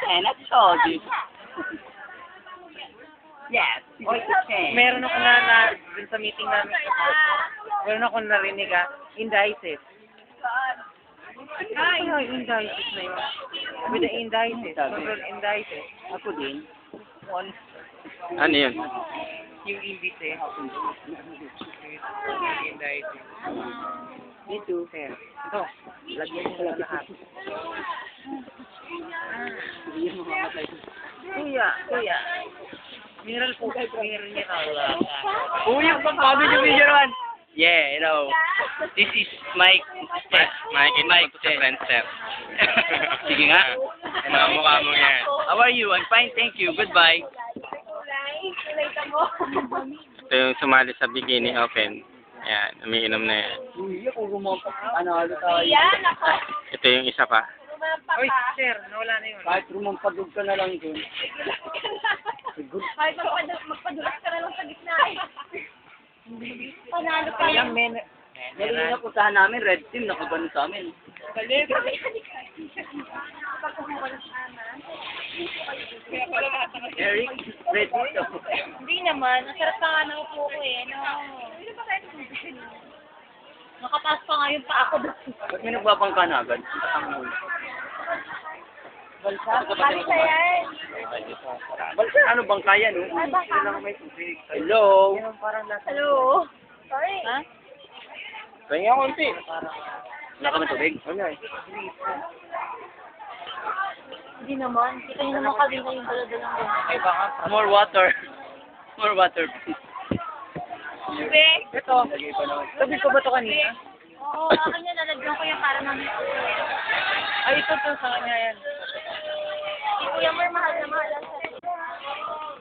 10. I told you. Yes. Oy, 10. Meron ako dun sa meeting namin. Meron ako narinig indices. Ay, indices na yun. With the indices. Control indices. Ako din. Ano yun? Yung indice. Yung indices. Dito. Sir. Ito. Lagyan mo sa lahat. Kuya. Mineral po. Mineral. Uy, yung pagpagod yung video naman. Yeah, you know. This is Mike. Makikita ko to sa friends, sir. Sige nga. Mga mukha mo yan. How are you? I'm fine, thank you. Goodbye. Ito yung sumali sa Bikini Open. Ayan, umiinom na yan. Uy, ako rumampak. Ano tayo? Ito yung isa pa. Uy, sir. Nawala na yun. Kahit rumampagod ka na lang dun. Kahit magpadulas ka na lang sa gitna eh. Panalo ka Yung lang. Dali na puntahan namin, red team, nakabano sa amin. Eric, red team. Hindi naman. Masarap pa nga ng upo ko eh. No. Nakataas pa nga yung pa ako doon. Ba't may nagbabangka na agad? Balsa yan. Balsa, ano bang kaya, no? Ay, baka. Hello? Hello. Sorry. Ha? Kaya nga konti. Wala ka man tubig? Wala eh. Hindi naman. Kita niyo naman kanina yung dala-dalang ganyan. Ay, baka. More water. More water. Ube. Ito. Sabi ko ba ito kanina? Oo, akin yan. Nalagyan ko yan para mamaya. Ay, ito sa kanya yan. Si Kuya Mar, mahal na mahal